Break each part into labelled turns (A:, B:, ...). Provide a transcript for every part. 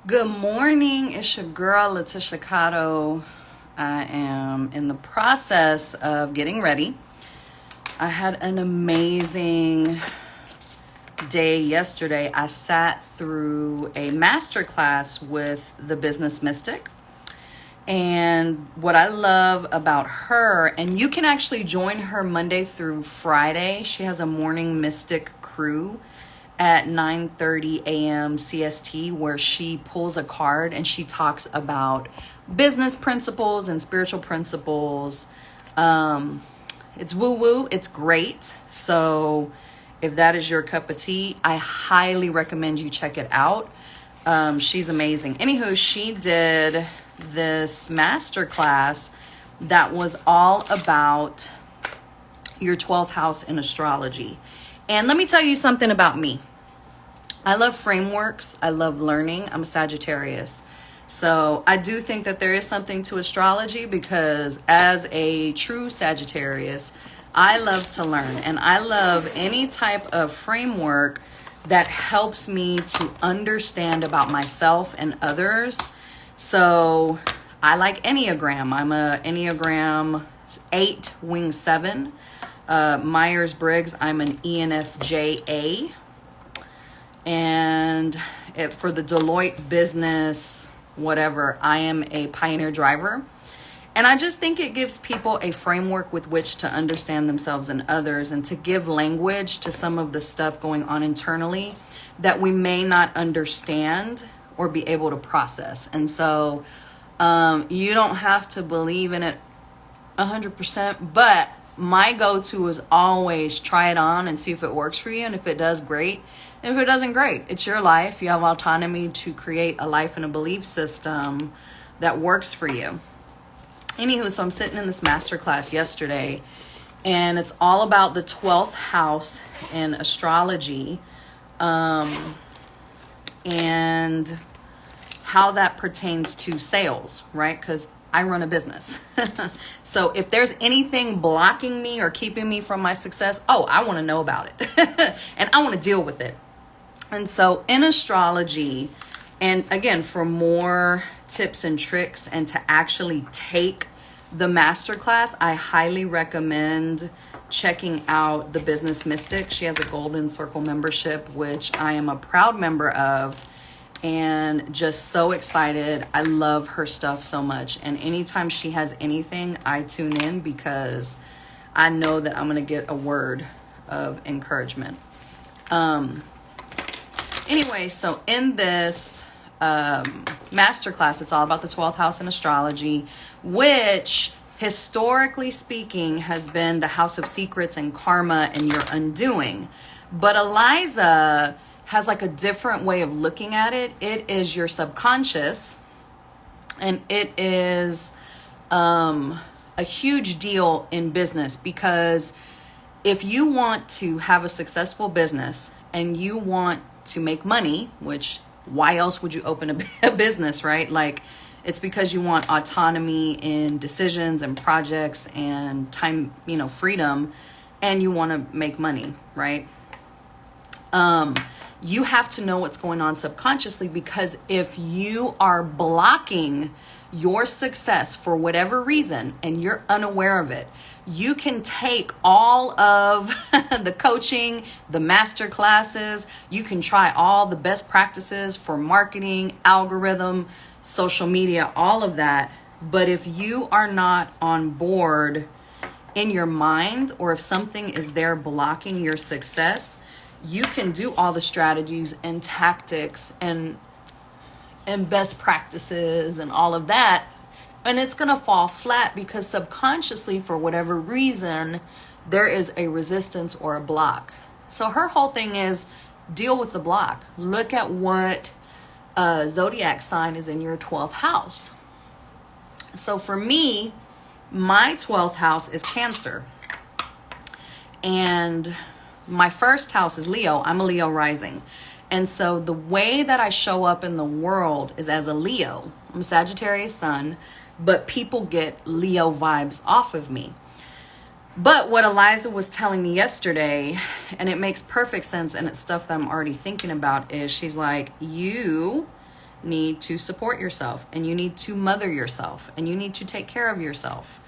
A: Good morning. It's your girl, LaTisha Cotto. I am in the process of getting ready. I had an amazing day yesterday. I sat through a masterclass with the Business Mystic. And what I love about her, and you can actually join her Monday through Friday. She has a morning mystic crew at 9:30 a.m. CST where she pulls a card and she talks about business principles and spiritual principles. It's woo-woo. It's great. So if that is your cup of tea, I highly recommend you check it out. She's amazing. Anywho, she did this masterclass that was all about your 12th house in astrology. And let me tell you something about me. I love frameworks. I love learning. I'm a Sagittarius. So I do think that there is something to astrology because as a true Sagittarius, I love to learn and I love any type of framework that helps me to understand about myself and others. So I like Enneagram. I'm a Enneagram 8, wing 7. Myers-Briggs, I'm an ENFJ-A. And for the Deloitte business, whatever, I am a pioneer driver. And I just think it gives people a framework with which to understand themselves and others and to give language to some of the stuff going on internally that we may not understand or be able to process. And so you don't have to believe in it 100%, but my go-to is always try it on and see if it works for you. And if it does, great. And if it doesn't, great. It's your life. You have autonomy to create a life and a belief system that works for you. Anywho, so I'm sitting in this masterclass yesterday, and it's all about the 12th house in astrology, and how that pertains to sales, right? Because I run a business. So if there's anything blocking me or keeping me from my success, I want to know about it. And I want to deal with it. And so in astrology, and again, for more tips and tricks and to actually take the masterclass, I highly recommend checking out the Business Mystic. She has a Golden Circle membership, which I am a proud member of. And just so excited. I love her stuff so much. And anytime she has anything, I tune in because I know that I'm going to get a word of encouragement. Anyway, so in this masterclass, it's all about the 12th house in astrology, which historically speaking has been the house of secrets and karma and your undoing. But Eliza has like a different way of looking at it. It is your subconscious, and it is a huge deal in business because if you want to have a successful business and you want to make money, which why else would you open a business, right? Like it's because you want autonomy in decisions and projects and time, freedom, and you want to make money, right? You have to know what's going on subconsciously, because if you are blocking your success for whatever reason and you're unaware of it, you can take all of the coaching, the master classes, you can try all the best practices for marketing, algorithm, social media, all of that. But if you are not on board in your mind, or if something is there blocking your success, you can do all the strategies and tactics and best practices and all of that, and it's going to fall flat because subconsciously, for whatever reason, there is a resistance or a block. So her whole thing is deal with the block. Look at what zodiac sign is in your 12th house. So for me, my 12th house is Cancer. And my first house is Leo. I'm a Leo rising. And so the way that I show up in the world is as a Leo. I'm a Sagittarius sun, but people get Leo vibes off of me. But what Eliza was telling me yesterday, and it makes perfect sense, and it's stuff that I'm already thinking about, is she's like, you need to support yourself, and you need to mother yourself, and you need to take care of yourself.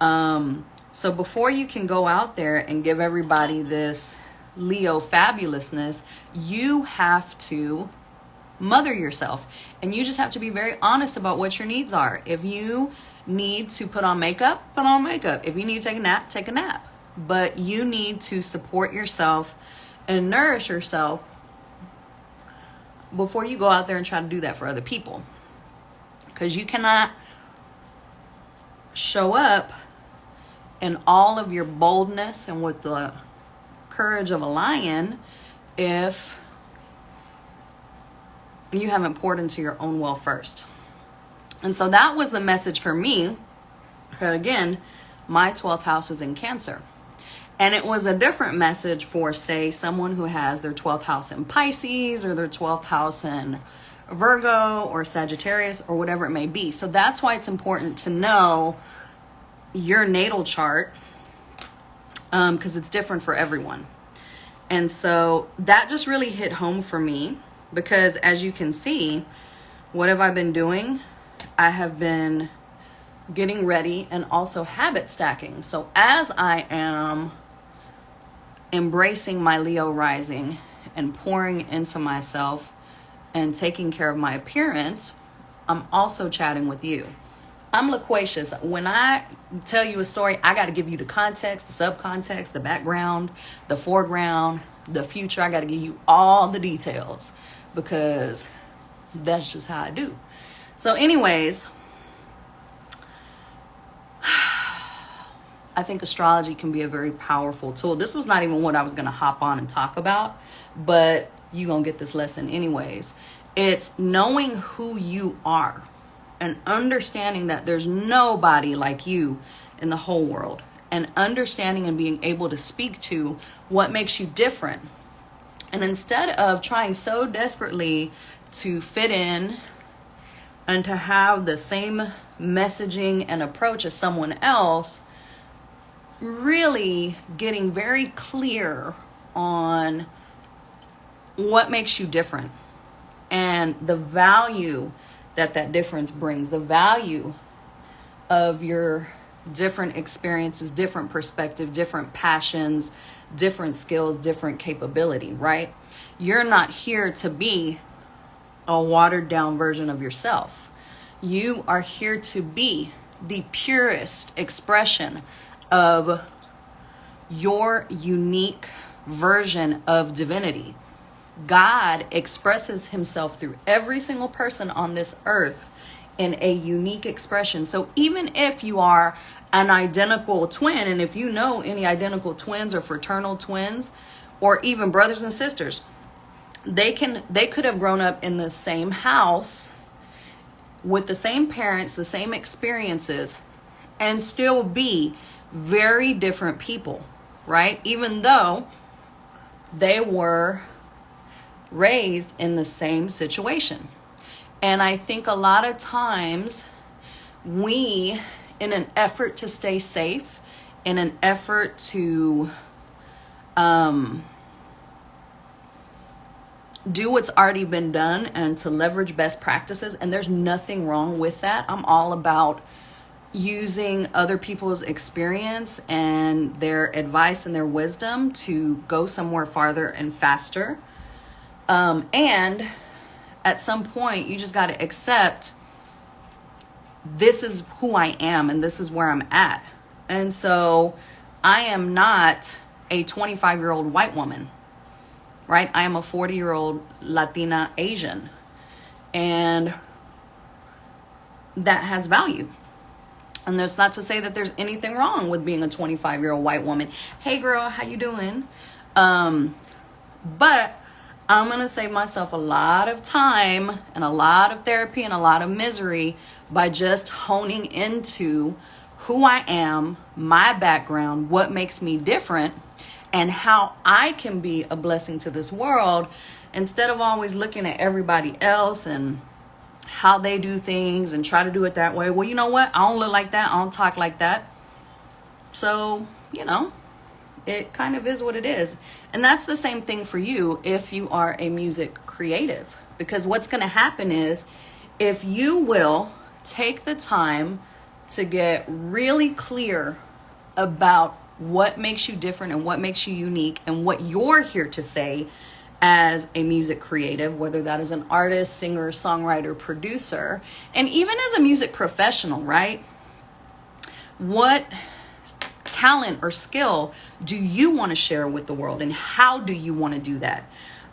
A: So before you can go out there and give everybody this Leo fabulousness, you have to mother yourself, and you just have to be very honest about what your needs are. If you need to put on makeup, put on makeup. If you need to take a nap, take a nap. But you need to support yourself and nourish yourself before you go out there and try to do that for other people. Because you cannot show up in all of your boldness and with the courage of a lion if you haven't poured into your own well first. And so that was the message for me. Again, my 12th house is in Cancer. And it was a different message for, say, someone who has their 12th house in Pisces or their 12th house in Virgo or Sagittarius or whatever it may be. So that's why it's important to know your natal chart, because it's different for everyone. And so that just really hit home for me, because as you can see, what have I been doing? I have been getting ready and also habit stacking. So as I am embracing my Leo rising and pouring into myself and taking care of my appearance, I'm also chatting with you. I'm loquacious. When I tell you a story, I got to give you the context, the subcontext, the background, the foreground, the future. I got to give you all the details, because that's just how I do. So anyways, I think astrology can be a very powerful tool. This was not even what I was going to hop on and talk about, but you're going to get this lesson anyways. It's knowing who you are and understanding that there's nobody like you in the whole world, and understanding and being able to speak to what makes you different. And instead of trying so desperately to fit in and to have the same messaging and approach as someone else, really getting very clear on what makes you different and the value that that difference brings, the value of your different experiences, different perspective, different passions, different skills, different capability, right? You're not here to be a watered down version of yourself. You are here to be the purest expression of your unique version of divinity. God expresses himself through every single person on this earth in a unique expression. So even if you are an identical twin, and if you know any identical twins or fraternal twins, or even brothers and sisters, they could have grown up in the same house with the same parents, the same experiences, and still be very different people, right? Even though they were raised in the same situation. And I think a lot of times we, in an effort to stay safe, in an effort to do what's already been done and to leverage best practices, and there's nothing wrong with that. I'm all about using other people's experience and their advice and their wisdom to go somewhere farther and faster. And at some point, you just got to accept this is who I am and this is where I'm at. And so I am not a 25-year-old white woman, right? I am a 40-year-old Latina Asian. And that has value. And that's not to say that there's anything wrong with being a 25-year-old white woman. Hey girl, how you doing? But I'm going to save myself a lot of time and a lot of therapy and a lot of misery by just honing into who I am, my background, what makes me different, and how I can be a blessing to this world, instead of always looking at everybody else and how they do things and try to do it that way. Well, you know what? I don't look like that. I don't talk like that. So, It kind of is what it is. And that's the same thing for you if you are a music creative. Because what's going to happen is, if you will take the time to get really clear about what makes you different and what makes you unique and what you're here to say as a music creative, whether that is an artist, singer, songwriter, producer, and even as a music professional, right? What talent or skill do you want to share with the world, and how do you want to do that?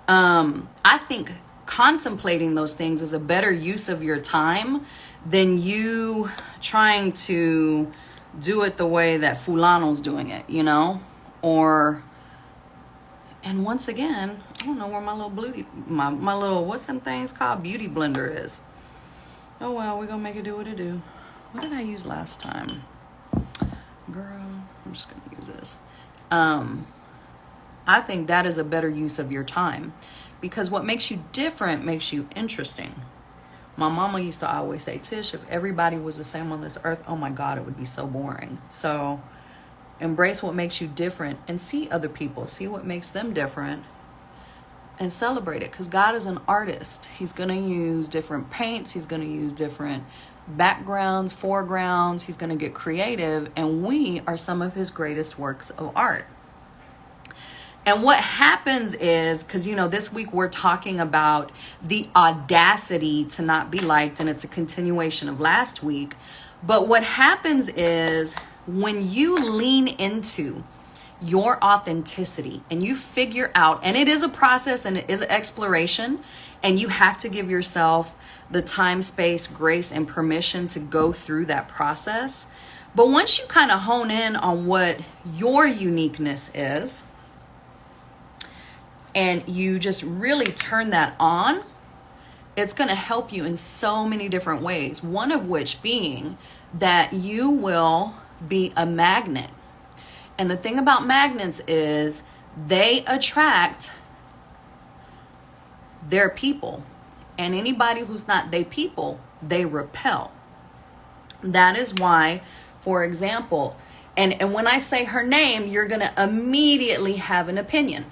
A: I think contemplating those things is a better use of your time than you trying to do it the way that fulano's doing it, you know? Or, and once again, I don't know where my little, what's them things called? Beauty blender is. Oh well, we're gonna make it do what it do. What did I use last time? Girl, I'm just gonna use this. I think that is a better use of your time, because what makes you different makes you interesting. My mama used to always say, Tish, if everybody was the same on this earth, oh my God, it would be so boring. So embrace what makes you different and see other people, see what makes them different and celebrate it. Because God is an artist. He's going to use different paints. He's going to use different backgrounds, foregrounds. He's going to get creative. And we are some of his greatest works of art. And what happens is, because, you know, this week we're talking about the audacity to not be liked, and it's a continuation of last week. But what happens is, when you lean into your authenticity and you figure out, and it is a process and it is an exploration, and you have to give yourself the time, space, grace, and permission to go through that process. But once you kind of hone in on what your uniqueness is, and you just really turn that on, it's going to help you in so many different ways. One of which being that you will be a magnet. And the thing about magnets is they attract their people. And anybody who's not they people, they repel. That is why, for example, and when I say her name, you're going to immediately have an opinion.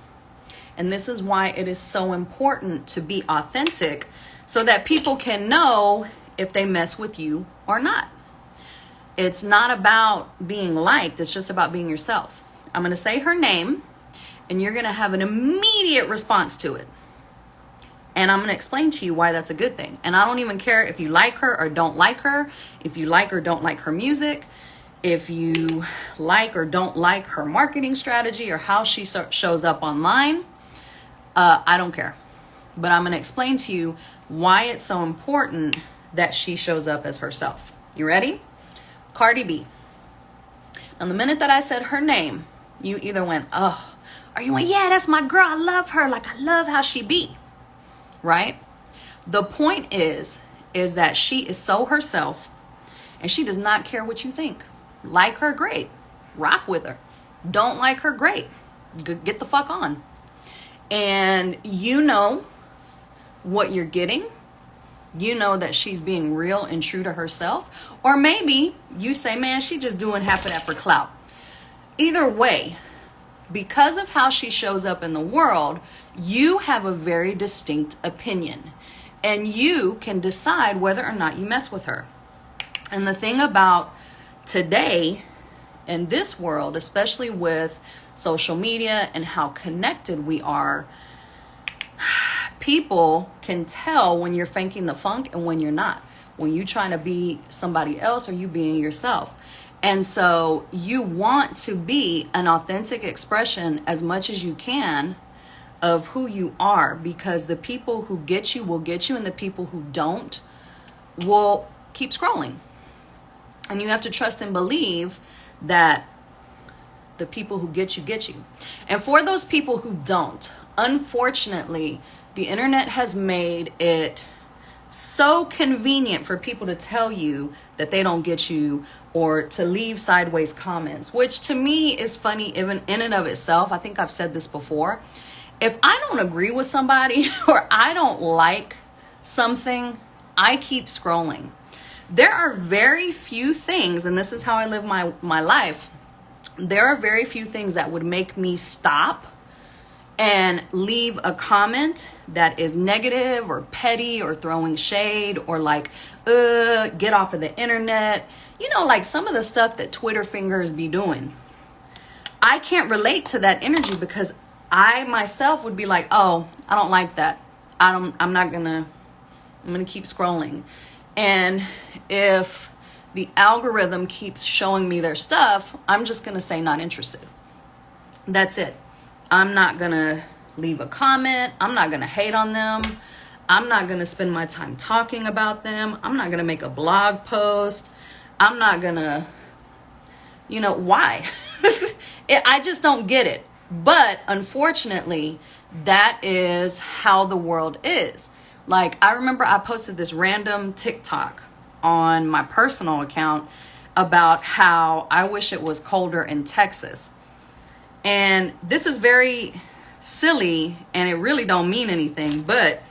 A: And this is why it is so important to be authentic, so that people can know if they mess with you or not. It's not about being liked. It's just about being yourself. I'm going to say her name, and you're going to have an immediate response to it. And I'm going to explain to you why that's a good thing. And I don't even care if you like her or don't like her, if you like or don't like her music, if you like or don't like her marketing strategy or how she shows up online. I don't care. But I'm going to explain to you why it's so important that she shows up as herself. You ready? Cardi B. Now, the minute that I said her name, you either went, oh, or you went, yeah, that's my girl. I love her. Like, I love how she be. Right? The point is that she is so herself, and she does not care what you think. Like her, great. Rock with her. Don't like her, great. Get the fuck on. And you know what you're getting. You know that she's being real and true to herself. Or maybe you say, man, she just doing half of that for clout. Either way, because of how she shows up in the world, you have a very distinct opinion. And you can decide whether or not you mess with her. And the thing about today in this world, especially with social media and how connected we are, people can tell when you're faking the funk and when you're not. When you're trying to be somebody else or you being yourself. And so you want to be an authentic expression as much as you can of who you are, because the people who get you will get you, and the people who don't will keep scrolling. And you have to trust and believe that the people who get you, get you. And for those people who don't, unfortunately, the internet has made it so convenient for people to tell you that they don't get you, or to leave sideways comments, which to me is funny even in and of itself. I think I've said this before. If I don't agree with somebody or I don't like something, I keep scrolling. There are very few things, and this is how I live my life. there are very few things that would make me stop and leave a comment that is negative or petty or throwing shade or like, get off of the internet. You know, like some of the stuff that Twitter fingers be doing. I can't relate to that energy because I myself would be like, oh, I don't like that. I'm gonna keep scrolling. And if the algorithm keeps showing me their stuff, I'm just gonna say not interested. That's it. I'm not gonna leave a comment. I'm not gonna hate on them. I'm not gonna spend my time talking about them. I'm not gonna make a blog post. I'm not gonna, why? I just don't get it. But unfortunately, that is how the world is. Like, I remember I posted this random TikTok on my personal account about how I wish it was colder in Texas. And this is very silly and it really don't mean anything, but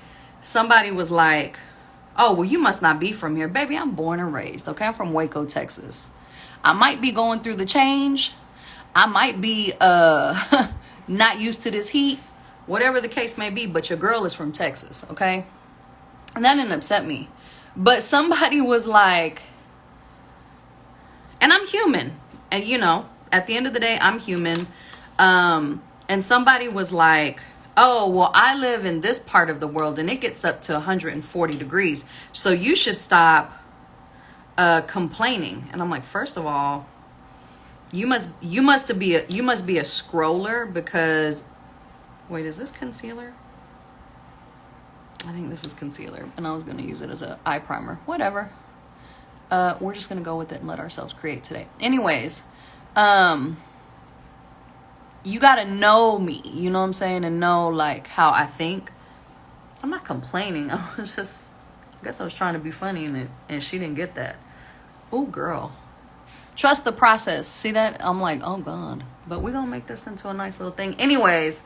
A: somebody was like, oh, well, you must not be from here. Baby, I'm born and raised, okay? I'm from Waco, Texas. I might be going through the change. I might be not used to this heat, whatever the case may be, but your girl is from Texas, okay? And that didn't upset me. But somebody was like, and I'm human. And, at the end of the day, I'm human. And somebody was like, oh, well, I live in this part of the world and it gets up to 140 degrees. So you should stop complaining. And I'm like, first of all, you must be a scroller because, wait, is this concealer? I think this is concealer and I was going to use it as an eye primer. Whatever. We're just going to go with it and let ourselves create today. Anyways, you got to know me, you know what I'm saying? And know like how I think. I'm not complaining. I guess I was trying to be funny and she didn't get that. Oh, girl. Trust the process. See that? I'm like, oh God. But we're going to make this into a nice little thing. Anyways,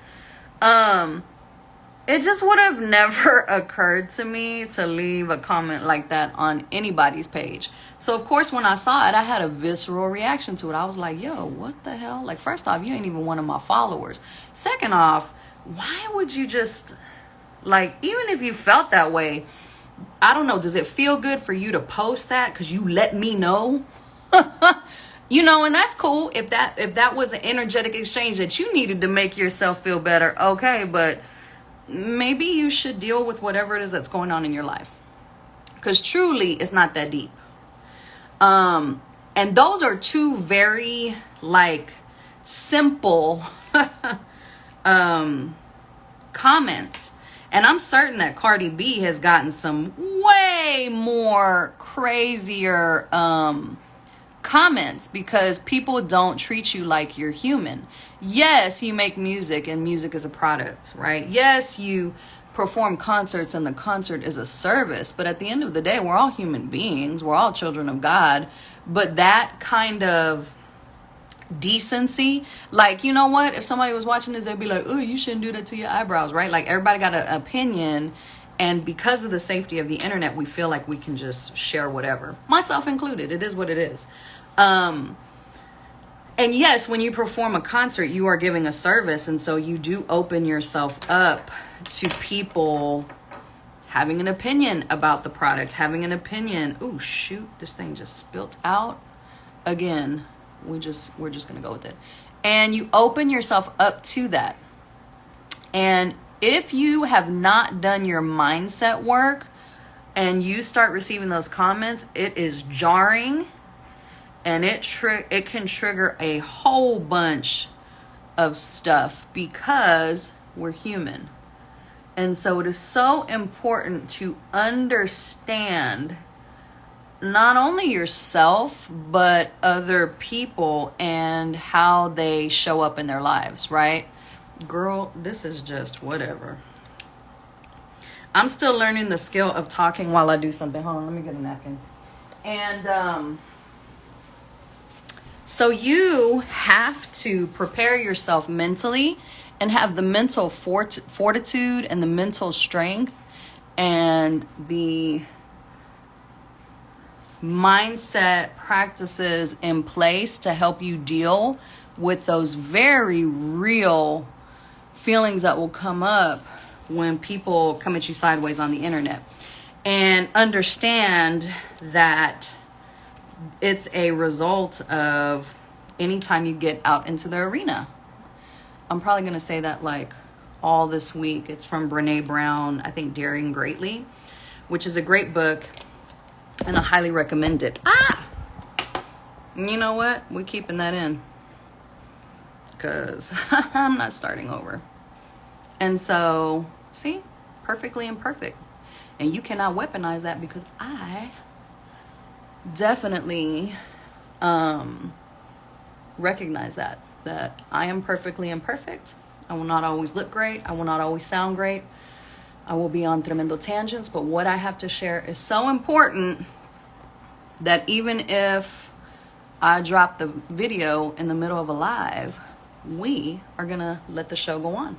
A: it just would have never occurred to me to leave a comment like that on anybody's page. So, of course, when I saw it, I had a visceral reaction to it. I was like, yo, what the hell? Like, first off, you ain't even one of my followers. Second off, why would you just, like, even if you felt that way, I don't know, does it feel good for you to post that because you let me know? And that's cool. If that was an energetic exchange that you needed to make yourself feel better, okay, but maybe you should deal with whatever it is that's going on in your life. Because truly, it's not that deep. And those are two very, like, simple comments. And I'm certain that Cardi B has gotten some way more crazier comments because people don't treat you like you're human. Yes, you make music and music is a product, right? Yes, you perform concerts and the concert is a service. But at the end of the day, we're all human beings. We're all children of God. But that kind of decency, like, you know what? If somebody was watching this, they'd be like, oh, you shouldn't do that to your eyebrows, right? Like, everybody got an opinion. And because of the safety of the internet, we feel like we can just share whatever. Myself included. It is what it is. And yes, when you perform a concert, you are giving a service. And so you do open yourself up to people having an opinion about the product, having an opinion. Oh, shoot, this thing just spilt out again. We're just going to go with it. And you open yourself up to that. And if you have not done your mindset work and you start receiving those comments, it is jarring. And it can trigger a whole bunch of stuff because we're human. And so it is so important to understand not only yourself, but other people and how they show up in their lives, right? Girl, this is just whatever. I'm still learning the skill of talking while I do something. Hold on, let me get a napkin. And, so you have to prepare yourself mentally and have the mental fortitude and the mental strength and the mindset practices in place to help you deal with those very real feelings that will come up when people come at you sideways on the internet. And understand that it's a result of anytime you get out into the arena. I'm probably going to say that like all this week. It's from Brene Brown, I think Daring Greatly, which is a great book, and I highly recommend it. You know what? We're keeping that in because I'm not starting over. And so, see, perfectly imperfect. And you cannot weaponize that because I definitely recognize that I am perfectly imperfect. I will not always look great. I will not always sound great. I will be on tremendo tangents, but what I have to share is so important that even if I drop the video in the middle of a live, we are gonna let the show go on.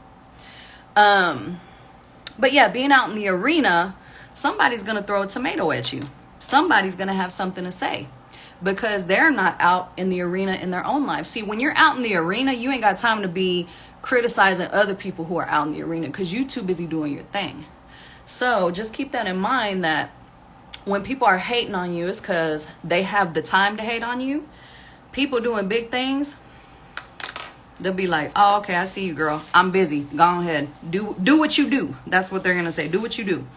A: But yeah, being out in the arena, somebody's gonna throw a tomato at you. Somebody's gonna have something to say because they're not out in the arena in their own life. See, when you're out in the arena, you ain't got time to be criticizing other people who are out in the arena because you're too busy doing your thing. So just keep that in mind, that when people are hating on you, it's because they have the time to hate on you. People doing big things, they'll be like, oh, okay, I see you, girl. I'm busy. Go ahead. Do what you do. That's what they're going to say. Do what you do.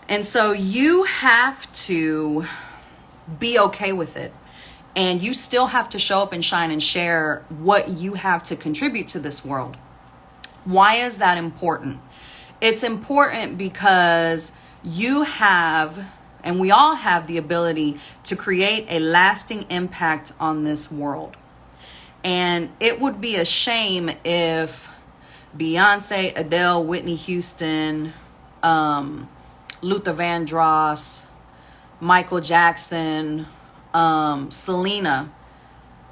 A: And so you have to be okay with it. And you still have to show up and shine and share what you have to contribute to this world. Why is that important? It's important because you have, and we all have, the ability to create a lasting impact on this world. And it would be a shame if Beyonce, Adele, Whitney Houston, Luther Vandross, Michael Jackson, Selena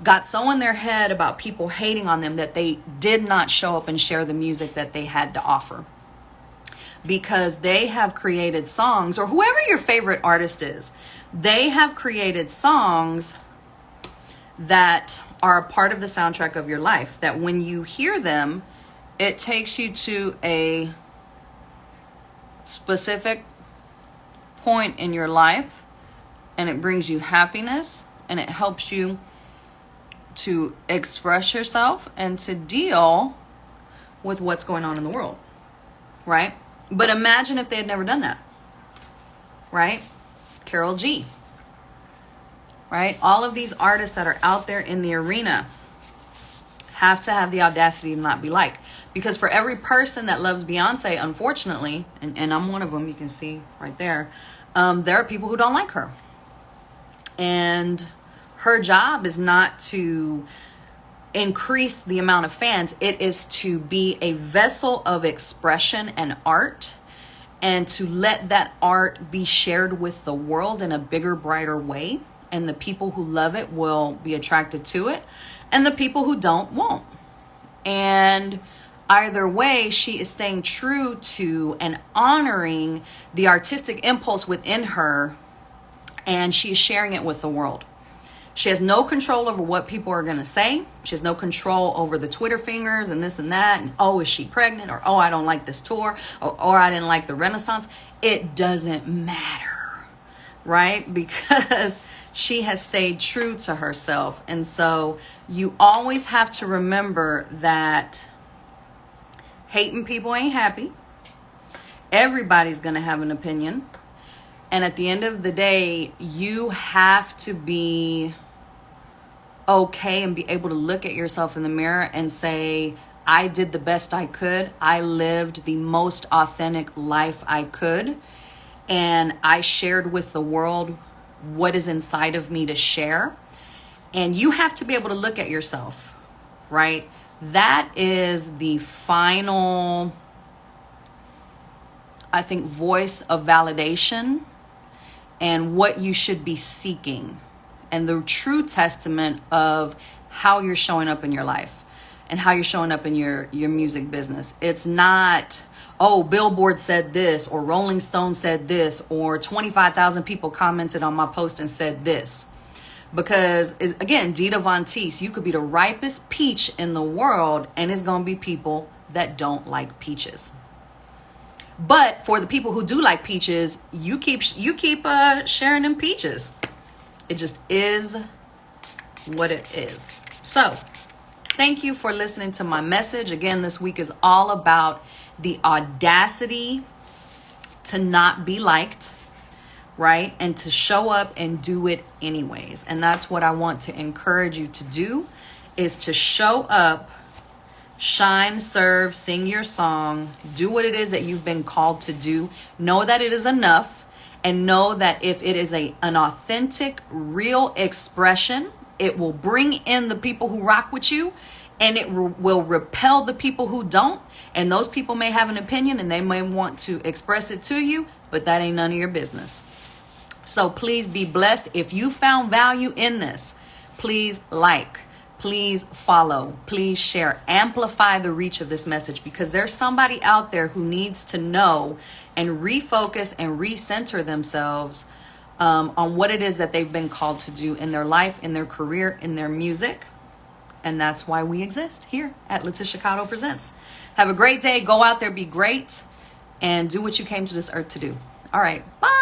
A: got so in their head about people hating on them that they did not show up and share the music that they had to offer. Because they have created songs, or whoever your favorite artist is, they have created songs that are a part of the soundtrack of your life, that when you hear them, it takes you to a specific point in your life, and it brings you happiness, and it helps you to express yourself and to deal with what's going on in the world, right? But imagine if they had never done that, right? Karol G, right? All of these artists that are out there in the arena have to have the audacity to not be liked. Because for every person that loves Beyonce, unfortunately, and I'm one of them, you can see right there, there are people who don't like her. And her job is not to increase the amount of fans. It is to be a vessel of expression and art, and to let that art be shared with the world in a bigger, brighter way. And the people who love it will be attracted to it, and the people who don't won't. And either way, she is staying true to and honoring the artistic impulse within her, and she is sharing it with the world. She has no control over what people are going to say. She has no control over the Twitter fingers and this and that. And, oh, is she pregnant? Or, oh, I don't like this tour. Or I didn't like the Renaissance. It doesn't matter, right? Because she has stayed true to herself. And so you always have to remember that hating people ain't happy. Everybody's going to have an opinion. And at the end of the day, you have to be okay and be able to look at yourself in the mirror and say, I did the best I could. I lived the most authentic life I could. And I shared with the world what is inside of me to share. And you have to be able to look at yourself, right? That is the final, I think, voice of validation and what you should be seeking, and the true testament of how you're showing up in your life and how you're showing up in your music business. It's not, oh, Billboard said this, or Rolling Stone said this, or 25,000 people commented on my post and said this. Because, again, Dita Von Teese, you could be the ripest peach in the world, and it's going to be people that don't like peaches. But for the people who do like peaches, you keep sharing them peaches. It just is what it is. So, thank you for listening to my message. Again, this week is all about the audacity to not be liked, right? And to show up and do it anyways. And that's what I want to encourage you to do, is to show up, shine, serve, sing your song, do what it is that you've been called to do. Know that it is enough, and know that if it is an authentic, real expression, it will bring in the people who rock with you, and it will repel the people who don't. And those people may have an opinion and they may want to express it to you, but that ain't none of your business. So please be blessed. If you found value in this, please like, please follow, please share, amplify the reach of this message, because there's somebody out there who needs to know and refocus and recenter themselves on what it is that they've been called to do in their life, in their career, in their music. And that's why we exist here at LaTisha Cotto Presents. Have a great day. Go out there, be great, and do what you came to this earth to do. All right. Bye.